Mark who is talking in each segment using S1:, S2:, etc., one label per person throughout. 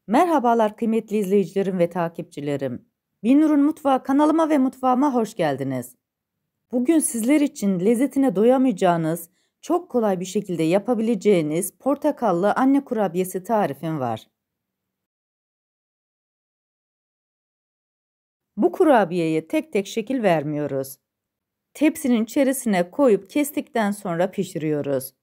S1: Merhabalar kıymetli izleyicilerim ve takipçilerim. Binur'un Mutfağı kanalıma ve mutfağıma hoş geldiniz. Bugün sizler için lezzetine doyamayacağınız, çok kolay bir şekilde yapabileceğiniz portakallı anne kurabiyesi tarifim var. Bu kurabiyeye tek tek şekil vermiyoruz. Tepsinin içerisine koyup kestikten sonra pişiriyoruz.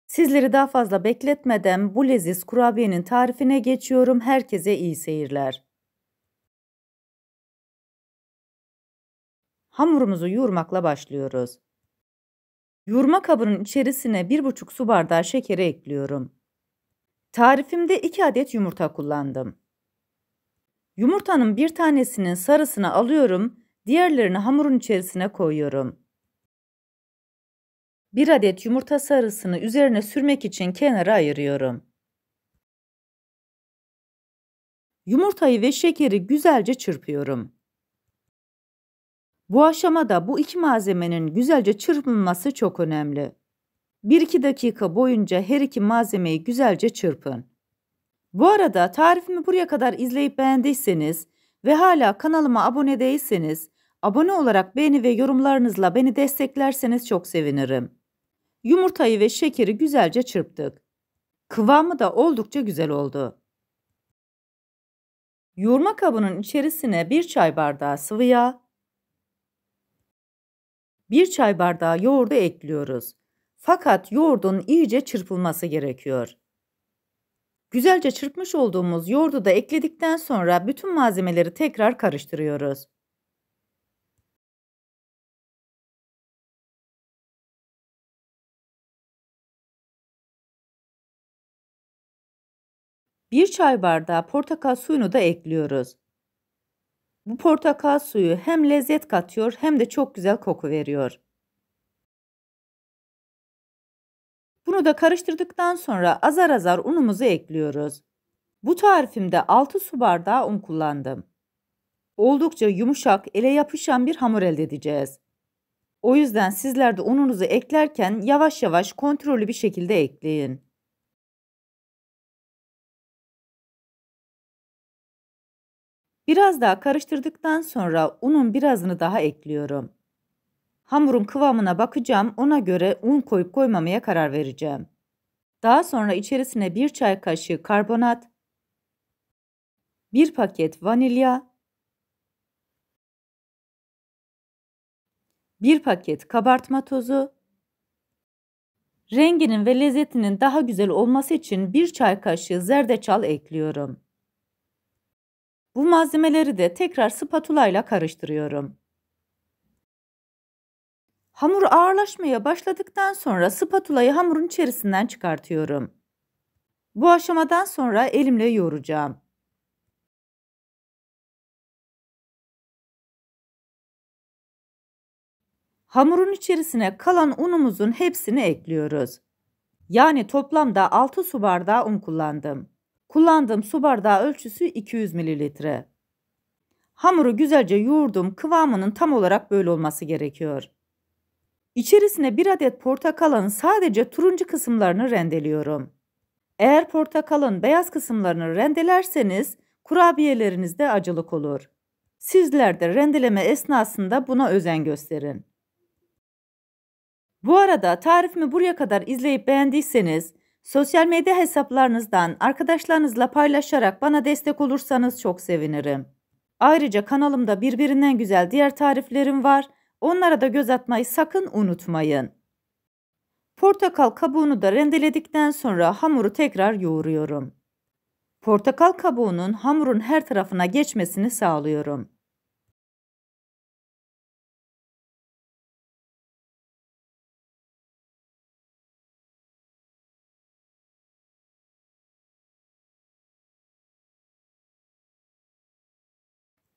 S1: Sizleri daha fazla bekletmeden bu leziz kurabiyenin tarifine geçiyorum. Herkese iyi seyirler. Hamurumuzu yoğurmakla başlıyoruz. Yoğurma kabının içerisine 1,5 su bardağı şekeri ekliyorum. Tarifimde 2 adet yumurta kullandım. Yumurtanın bir tanesinin sarısını alıyorum, diğerlerini hamurun içerisine koyuyorum. 1 adet yumurta sarısını üzerine sürmek için kenara ayırıyorum. Yumurtayı ve şekeri güzelce çırpıyorum. Bu aşamada bu iki malzemenin güzelce çırpılması çok önemli. 1-2 dakika boyunca her iki malzemeyi güzelce çırpın. Bu arada tarifimi buraya kadar izleyip beğendiyseniz ve hala kanalıma abone değilseniz, abone olarak beğeni ve yorumlarınızla beni desteklerseniz çok sevinirim. Yumurtayı ve şekeri güzelce çırptık. Kıvamı da oldukça güzel oldu. Yoğurma kabının içerisine 1 çay bardağı sıvı yağ, 1 çay bardağı yoğurdu ekliyoruz. Fakat yoğurdun iyice çırpılması gerekiyor. Güzelce çırpmış olduğumuz yoğurdu da ekledikten sonra bütün malzemeleri tekrar karıştırıyoruz. Bir çay bardağı portakal suyunu da ekliyoruz. Bu portakal suyu hem lezzet katıyor hem de çok güzel koku veriyor. Bunu da karıştırdıktan sonra azar azar unumuzu ekliyoruz. Bu tarifimde 6 su bardağı un kullandım. Oldukça yumuşak, ele yapışan bir hamur elde edeceğiz. O yüzden sizler de ununuzu eklerken yavaş yavaş kontrollü bir şekilde ekleyin. Biraz daha karıştırdıktan sonra unun birazını daha ekliyorum. Hamurun kıvamına bakacağım, ona göre un koyup koymamaya karar vereceğim. Daha sonra içerisine 1 çay kaşığı karbonat, 1 paket vanilya, 1 paket kabartma tozu, renginin ve lezzetinin daha güzel olması için 1 çay kaşığı zerdeçal ekliyorum. Bu malzemeleri de tekrar spatula ile karıştırıyorum. Hamur ağırlaşmaya başladıktan sonra spatulayı hamurun içerisinden çıkartıyorum. Bu aşamadan sonra elimle yoğuracağım. Hamurun içerisine kalan unumuzun hepsini ekliyoruz. Yani toplamda 6 su bardağı un kullandım. Kullandığım su bardağı ölçüsü 200 ml. Hamuru güzelce yoğurdum. Kıvamının tam olarak böyle olması gerekiyor. İçerisine 1 adet portakalın sadece turuncu kısımlarını rendeliyorum. Eğer portakalın beyaz kısımlarını rendelerseniz kurabiyelerinizde acılık olur. Sizler de rendeleme esnasında buna özen gösterin. Bu arada tarifimi buraya kadar izleyip beğendiyseniz sosyal medya hesaplarınızdan arkadaşlarınızla paylaşarak bana destek olursanız çok sevinirim. Ayrıca kanalımda birbirinden güzel diğer tariflerim var. Onlara da göz atmayı sakın unutmayın. Portakal kabuğunu da rendeledikten sonra hamuru tekrar yoğuruyorum. Portakal kabuğunun hamurun her tarafına geçmesini sağlıyorum.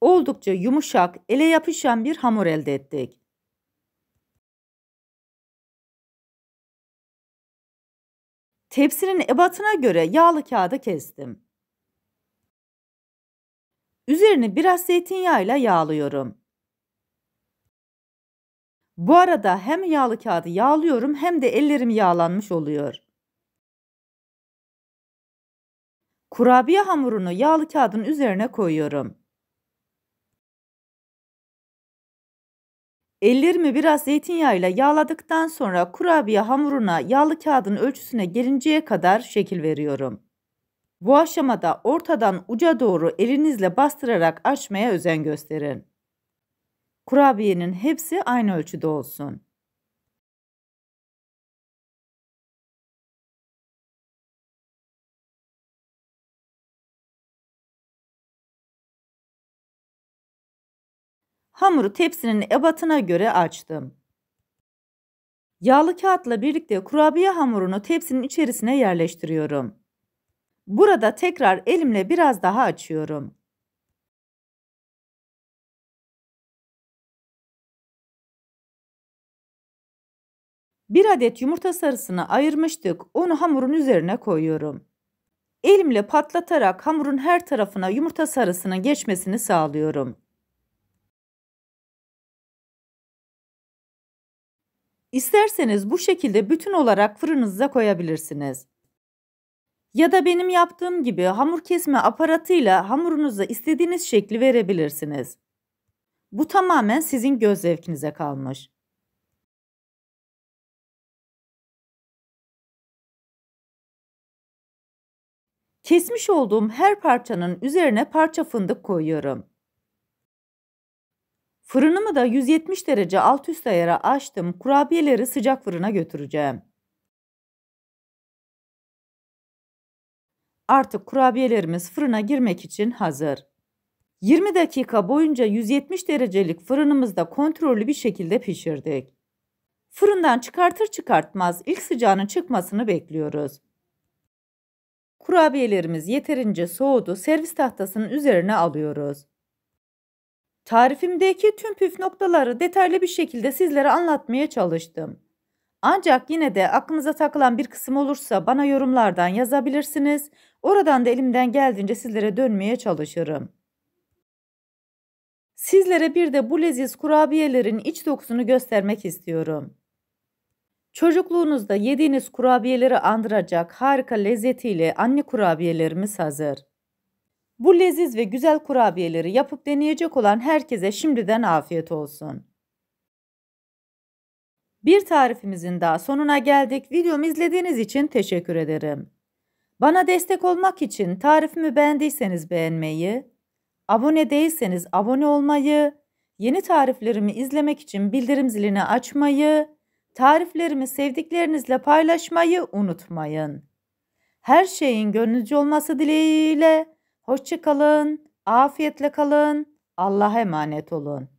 S1: Oldukça yumuşak, ele yapışan bir hamur elde ettik. Tepsinin ebatına göre yağlı kağıdı kestim. Üzerini biraz zeytinyağıyla yağlıyorum. Bu arada hem yağlı kağıdı yağlıyorum hem de ellerim yağlanmış oluyor. Kurabiye hamurunu yağlı kağıdın üzerine koyuyorum. Ellerimi biraz zeytinyağıyla yağladıktan sonra kurabiye hamuruna yağlı kağıdın ölçüsüne gelinceye kadar şekil veriyorum. Bu aşamada ortadan uca doğru elinizle bastırarak açmaya özen gösterin. Kurabiyenin hepsi aynı ölçüde olsun. Hamuru tepsinin ebatına göre açtım. Yağlı kağıtla birlikte kurabiye hamurunu tepsinin içerisine yerleştiriyorum. Burada tekrar elimle biraz daha açıyorum. Bir adet yumurta sarısını ayırmıştık. Onu hamurun üzerine koyuyorum. Elimle patlatarak hamurun her tarafına yumurta sarısının geçmesini sağlıyorum. İsterseniz bu şekilde bütün olarak fırınınıza koyabilirsiniz. Ya da benim yaptığım gibi hamur kesme aparatıyla hamurunuza istediğiniz şekli verebilirsiniz. Bu tamamen sizin göz zevkinize kalmış. Kesmiş olduğum her parçanın üzerine parça fındık koyuyorum. Fırınımı da 170 derece alt üst ayara açtım. Kurabiyeleri sıcak fırına götüreceğim. Artık kurabiyelerimiz fırına girmek için hazır. 20 dakika boyunca 170 derecelik fırınımızda kontrollü bir şekilde pişirdik. Fırından çıkartır çıkartmaz ilk sıcağının çıkmasını bekliyoruz. Kurabiyelerimiz yeterince soğudu. Servis tahtasının üzerine alıyoruz. Tarifimdeki tüm püf noktaları detaylı bir şekilde sizlere anlatmaya çalıştım. Ancak yine de aklınıza takılan bir kısım olursa bana yorumlardan yazabilirsiniz. Oradan da elimden geldiğince sizlere dönmeye çalışırım. Sizlere bir de bu leziz kurabiyelerin iç dokusunu göstermek istiyorum. Çocukluğunuzda yediğiniz kurabiyeleri andıracak harika lezzetiyle anne kurabiyelerimiz hazır. Bu leziz ve güzel kurabiyeleri yapıp deneyecek olan herkese şimdiden afiyet olsun. Bir tarifimizin daha sonuna geldik. Videomu izlediğiniz için teşekkür ederim. Bana destek olmak için tarifimi beğendiyseniz beğenmeyi, abone değilseniz abone olmayı, yeni tariflerimi izlemek için bildirim zilini açmayı, tariflerimi sevdiklerinizle paylaşmayı unutmayın. Her şeyin gönlünüzce olması dileğiyle, hoşça kalın, afiyetle kalın, Allah'a emanet olun.